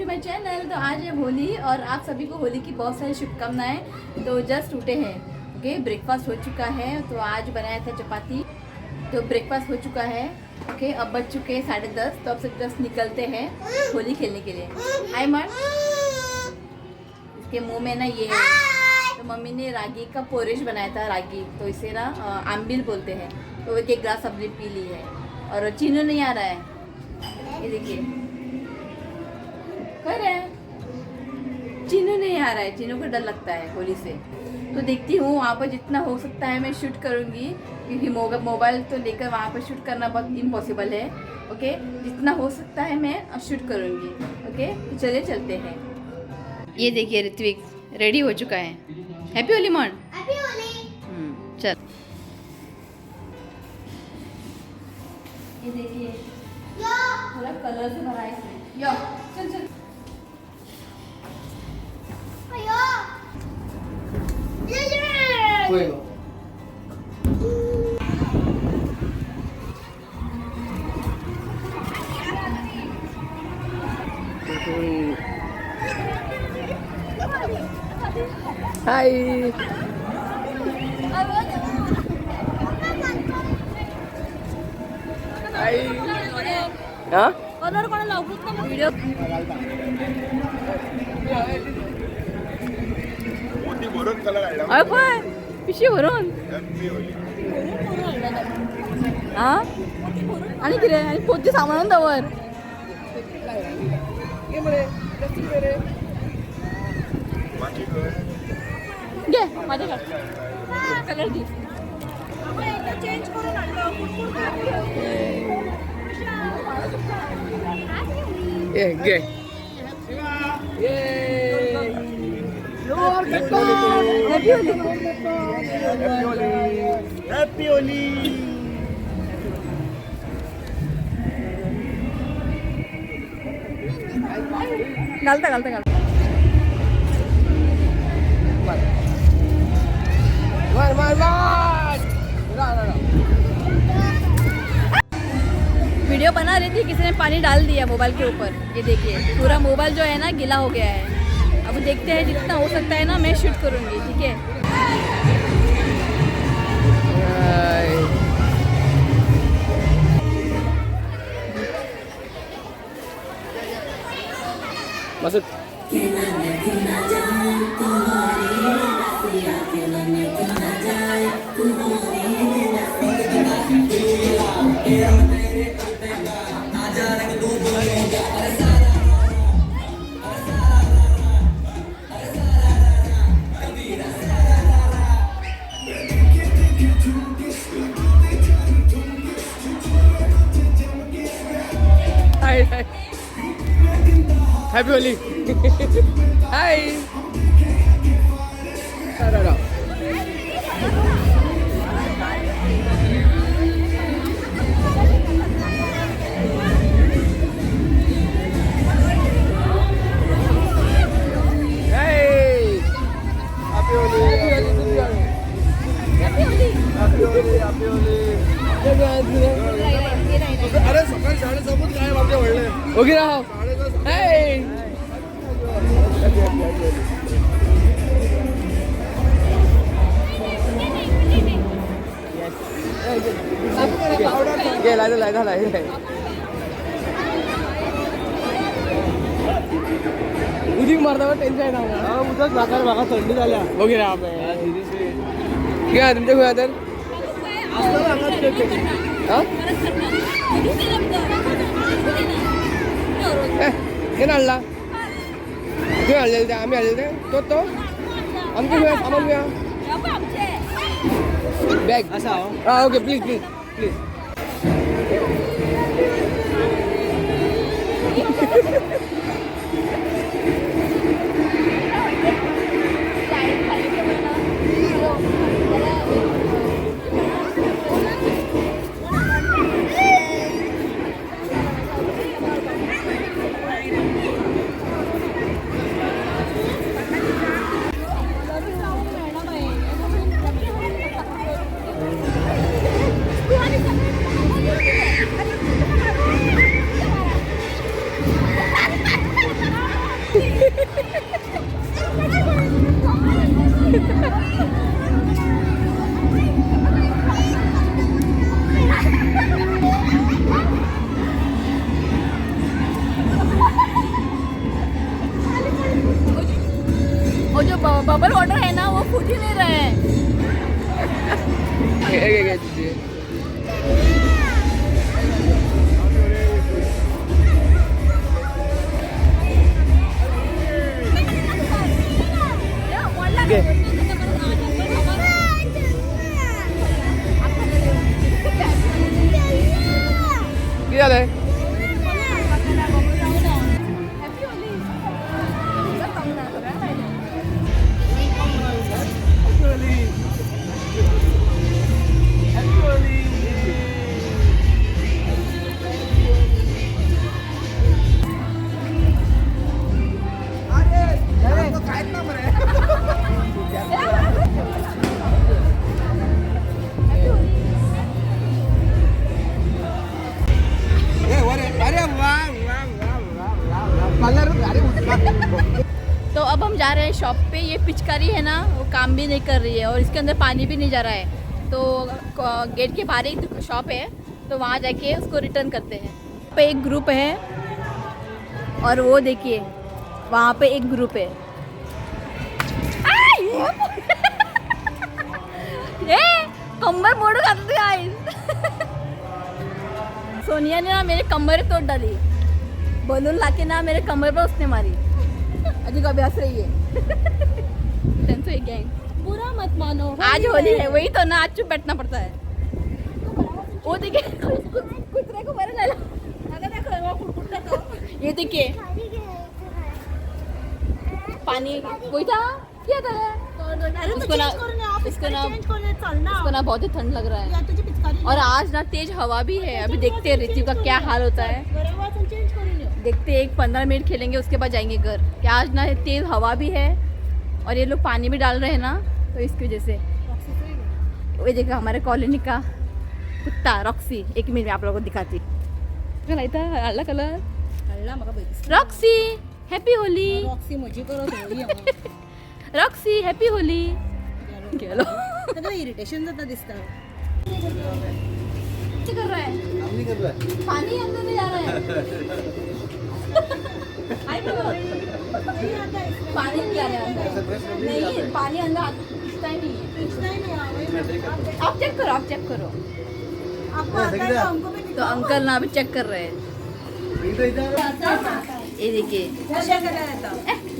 माय channel. तो आज है होली और आप सभी को होली की बहुत सारी शुभकामनाएं। तो जस्ट उठे हैं, ओके, ब्रेकफास्ट हो चुका है। तो आज बनाया था चपाती, तो ब्रेकफास्ट हो चुका है। ओके, अब बज चुके हैं 10:30। तो अब सब जस्ट निकलते हैं होली खेलने के लिए। हाय मन, इसके मुंह में ना ये है। तो मम्मी ने रागी का पोरेश बनाया था, रागी तो इसे ना आम्बिल बोलते हैं। तो एक ग्लास सब्जी पी ली है और चीनू नहीं आ रहा है, ये देखिए कर रहे हैं। चीनू नहीं आ रहा है, चीनू को डर लगता है होली से। तो देखती हूँ वहाँ पर जितना हो सकता है मैं शूट करूँगी, क्योंकि मोबाइल तो लेकर वहाँ पर शूट करना बहुत इम्पॉसिबल है। ओके, जितना हो सकता है मैं शूट करूँगी। ओके, तो चलिए चलते हैं। ये देखिए ऋत्विक रेडी हो चुका है। हैप्पी होली मॉन। हैप्पी होली। चल, ये देखिए थोड़ा कलर से भरा है इसमें। यो चल चल। अयो हाय। हा? कलर कोणाला लावूत ना व्हिडिओ। मोठी भरून कलर काढला. अरे काय पिशी भरून हा आणि किरे आणि पोती सामान दवर घे माझ्याकडे कलर दे। चेंज करून आणलं. ये घे. Happy Holy. Happy Holy. घालता घालता घालता मार मार मार. वीडियो बना रही थी, किसी ने पानी डाल दिया मोबाइल के ऊपर। ये देखिए पूरा मोबाइल जो है ना गीला हो गया है। अब देखते हैं जितना हो सकता है ना मैं शूट करूँगी, ठीक है। मस्त. Hi hi. Happy Holi. Hi. अरे सकाळी 7:30 काय वाजले वळले. ओके राहो। Hey! गेला झाला झाला. उदिक मारता टेन्शन आहे ना. उद्याच नाकार भागा थंडी झाल्या वगैरे. घ्या तुमच्या घ्या तर घेऊन आणला. घेऊन आणलेलं ते आम्ही आणलेलं ते तो आमचे घ्या सामान घ्या. बॅग असा. हां ओके, प्लीज प्लीज प्लीज. घे तुझी घे किती झालंय तो अब हम जा रहे हैं शॉप पे। ये पिचकारी है ना, वो काम भी नहीं कर रही है और इसके अंदर पानी भी नहीं जा रहा है। तो गेट के बाहर एक शॉप है, तो वहाँ जाके उसको रिटर्न करते हैं। पे एक ग्रुप है और वो देखिए वहाँ पे एक ग्रुप है। ये कमर मोड़ खाते गाइस। सोनिया ने ना मेरे कमर तोड़ डाली, बलून लाके ना मेरे कमर पर उसने मारी। अजी को अभ्यास रही है। तो एक गैंग पूरा मत मानो। आज होली है, वही तो ना, आज चुप बैठना पड़ता है। वो देखिए कुतरे को मारे लाला। ये देखिए पानी कोई था क्या था। अरे तो उसको ना- चेंज करने आप उसको ना- चेंज करने चलना। उसको ना बहुत ही ठंड लग रहा है या तुझे पिचकारी और आज ना तेज हवा भी है। अभी देखते हैं ऋतु का क्या हाल होता है। बरोबर चेंज करून ये। देखते हैं, 15 मिनट खेलेंगे उसके बाद जाएंगे घर। क्या आज ना तेज हवा भी है और ये लोग पानी भी डाल रहे हैं ना, तो इसकी वजह से। वो देखो हमारे कॉलोनी का कुत्ता रॉक्सी। एक मिनट में आप लोगों को दिखाती। हल्ला कलर हल्ला मका बघितलं। Roxy happy Holy. रॉक्सी मजी करत होई रॉक्सी हैप्पी होली। गेलो सगळं इरिटेशन जाता दिसता। क्या कर रहा है? पानी अंदर नहीं जा रहा है। आई तो पानी नहीं आ रहा है अंदर। नहीं, पानी अंदर घुसता ही नहीं है। आप चेक करो, आप चेक करो। आपको आता है तो हमको भी तो अंकल ना अभी चेक कर रहे हैं। ये देखिए कशा करायला येतं।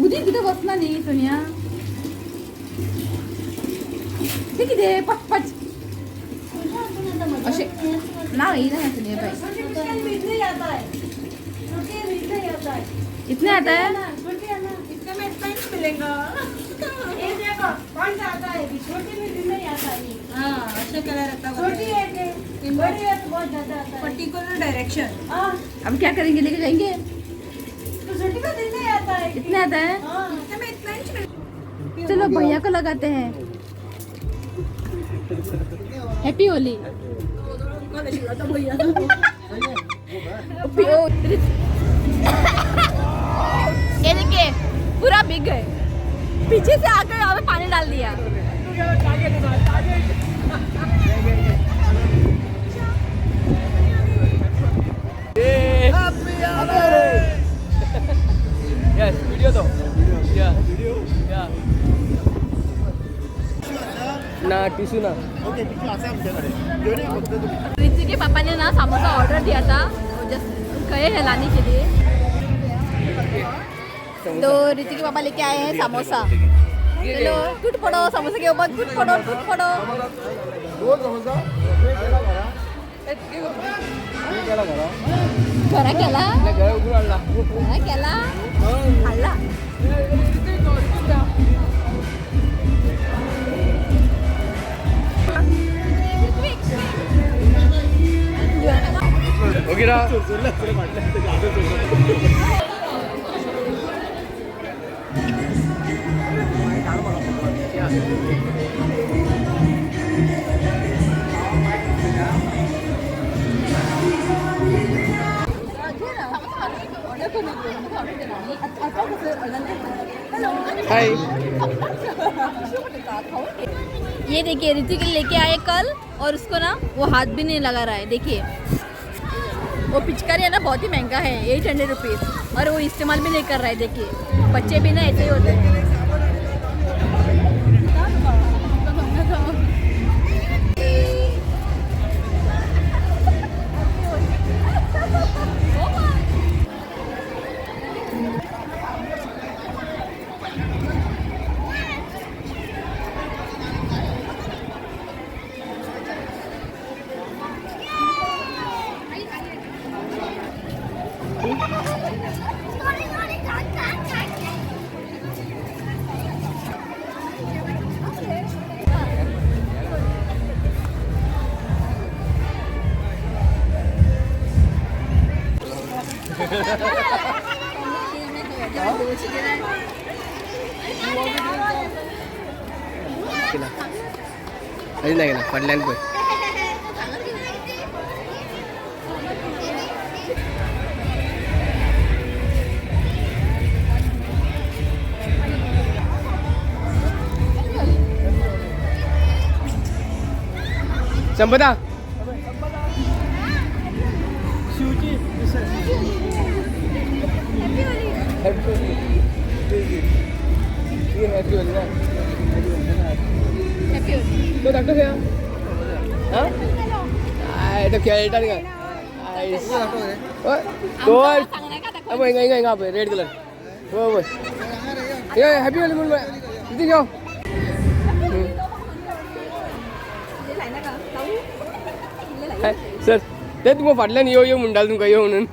उदी तिथं बसला नाही सोनिया। ते किती पच पच असे नाही ना सुनिए भाई। नहीं आता है। छोटे मीठ नहीं आता है। इतने आता है। छोटे है ना, इसका में इतना ही नहीं मिलेगा। ये देखो कौन सा आता है, छोटी मीठ नहीं आता है। हाँ अच्छा कलर आता है। छोटी है कि बड़ी है तो बहुत ज्यादा आता है। Particular direction. हाँ अब क्या करेंगे, लेके जाएंगे। तो छोटी का दिन नहीं आता है। इतने आता है। हाँ इसका में इतना ही नहीं। चलो भैया को लगाते हैं। Happy Holy. ये देखिए पूरा भीग गए। पीछे से आकर यहाँ पे पानी डाल दिया। यस वीडियो दो या या ना टिश्यू ना रितु के पापा ने ना समोसा ऑर्डर दिया था, वो जस्ट गए हैं लाने के लिए। तो रितु के पापा लेके आए हैं समोसा। चलो टूट पड़ो समोसे के ऊपर, टूट पड़ो टूट पड़ो। घरा केला घरा केला खाल्ला। 오기라 हाय ये देखिए ऋतिक लेके आए कल और उसको ना वो हाथ भी नहीं लगा रहा है। देखिए वो पिचकारी है ना, बहुत ही महंगा है, 800 रुपीज़, और वो इस्तेमाल भी नहीं कर रहा है। देखिए बच्चे भी ना ऐसे ही होते हैं। गेला अजून नाही गेला पडल्यान पण संपदा तो दाखव या हा तो खेळतात का तो रेड कलर हो हॅपी होली म्हणून किती घेऊ सर ते तुम्ही फाटल्यान येऊ येऊ म्हणटाल तुमकां येऊ म्हणून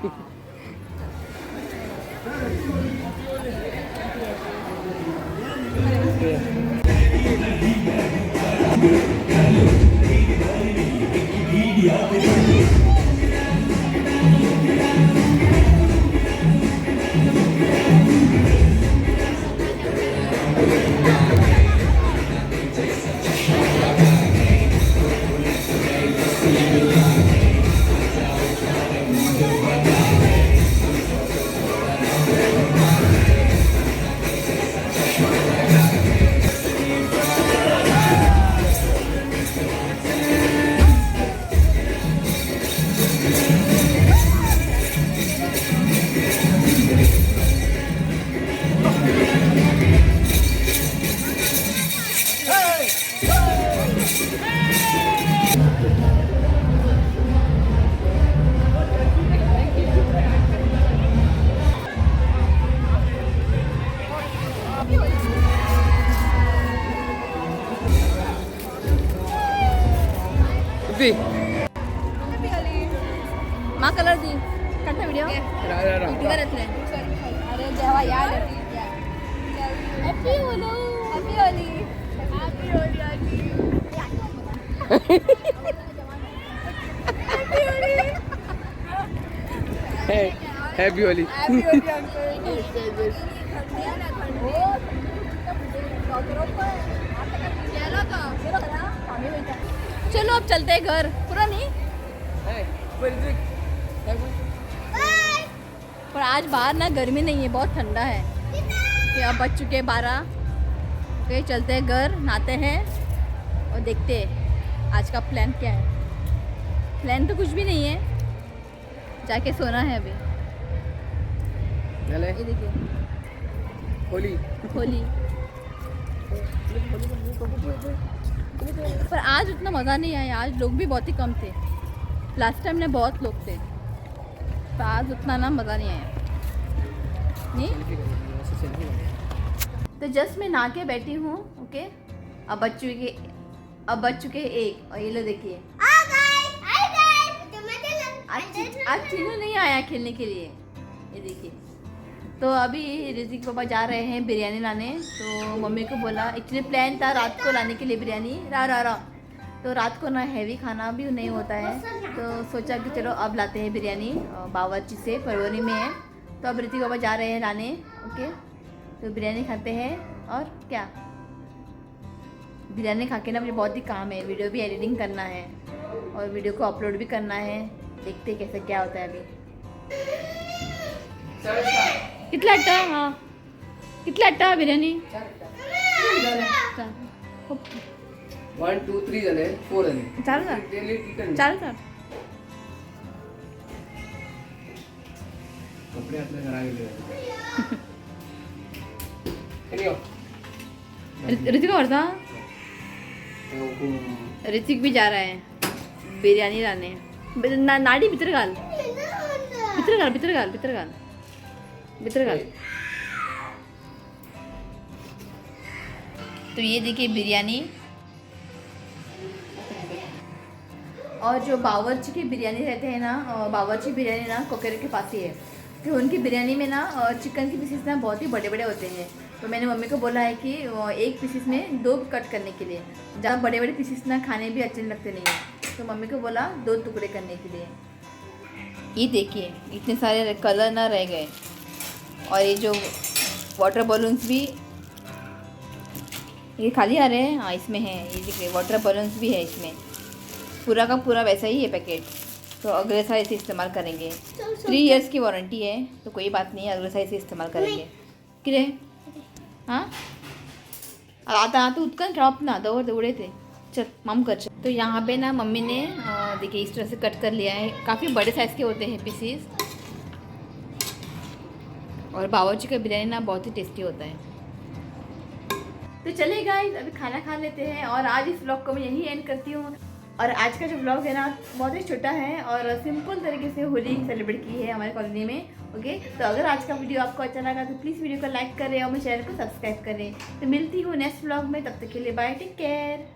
मा कलर दी काढता व्हिडिओ घरातले अरे जेव्हा यार happy Holy happy Holy happy Holy happy Holy चलो अब चलते हैं घर पूरा नहीं पर आज बाहर ना गर्मी नहीं है बहुत ठंडा है कि अब बज चुके 12 ओके चलते हैं घर नहाते हैं और देखते हैं आज का प्लान क्या है प्लान तो कुछ भी नहीं है जाके सोना है अभी ये देखिए होली होली पर आज उतना मज़ा नहीं आया आज लोग भी बहुत ही कम थे लास्ट टाइम में बहुत लोग थे तो आज उतना ना मज़ा नहीं आया नहीं तो जस्ट मैं नहा के बैठी हूँ ओके अब बज चुके एक और ये लो देखिए आज चीनू नहीं आया खेलने के लिए ये देखिए तो अभी ऋतिक पापा जा रहे हैं बिरयानी लाने तो मम्मी को बोला एक्चुअली प्लान था रात को लाने के लिए बिरयानी रा तो रात को ना हैवी खाना भी नहीं होता है तो सोचा कि चलो अब लाते हैं बिरयानी बावर्ची से परवनी में है तो अब ऋतिक पापा जा रहे हैं लाने ओके तो बिरयानी खाते हैं और क्या बिरयानी खा के ना मुझे बहुत ही काम है वीडियो भी एडिटिंग करना है और वीडियो को अपलोड भी करना है देखते हैं कैसे क्या होता है अभी कितना अट्टा हाँ कितना अट्टा बिरयानी 1 2 3 झाले 4 झाले चालेल कपडे आपल्या घरा गेले ऋतिक और था ऋतिक भी जा रहा है बिरयानी लाने नाड़ी भीतर घाल तो ये देखिए बिरयानी और जो बावर्ची की बिरयानी रहते हैं ना बावर्ची बिरयानी ना कोकेरे के पास ही है कि उनकी बिरयानी में ना चिकन के पीसेस ना बहुत ही बड़े बड़े होते हैं। तो मैंने मम्मी को बोला है कि एक पीसेस में 2 कट करने के लिए, ज़्यादा बड़े बड़े पीसेस ना खाने भी अच्छे लगते नहीं है। तो मम्मी को बोला 2 टुकड़े करने के लिए। ये देखिए इतने सारे कलर ना रह गए, और ये जो वाटर बलून्स भी ये खाली आ रहे हैं। हाँ इसमें है, ये देखिए वाटर बलून्स भी है इसमें, पूरा का पूरा वैसा ही है पैकेट। तो अगले साल इसे इस्तेमाल करेंगे। 3 इयर्स की वारंटी है, तो कोई बात नहीं है, अगले साल इसे इस्तेमाल करेंगे। किरे हाँ आता तो उतकन ड्रॉप ना दो दौड़े थे। चल मम कर चल। तो यहाँ पे ना मम्मी ने देखिए इस तरह से कट कर लिया है। काफ़ी बड़े साइज़ के होते हैं पीसीस, और बावर्ची का बिरयानी ना बहुत ही टेस्टी होता है। तो चलिए गाइस अभी खाना खा लेते हैं, और आज इस व्लॉग को मैं यही एंड करती हूँ। और आज का जो व्लॉग है ना बहुत ही छोटा है और सिंपल तरीके से होली सेलिब्रेट की है हमारे कॉलोनी में। ओके, तो अगर आज का वीडियो आपको अच्छा लगा तो प्लीज़ वीडियो को लाइक करें और मेरे चैनल को सब्सक्राइब करें। तो मिलती हूँ नेक्स्ट व्लॉग में, तब तक के लिए बाय, टेक केयर।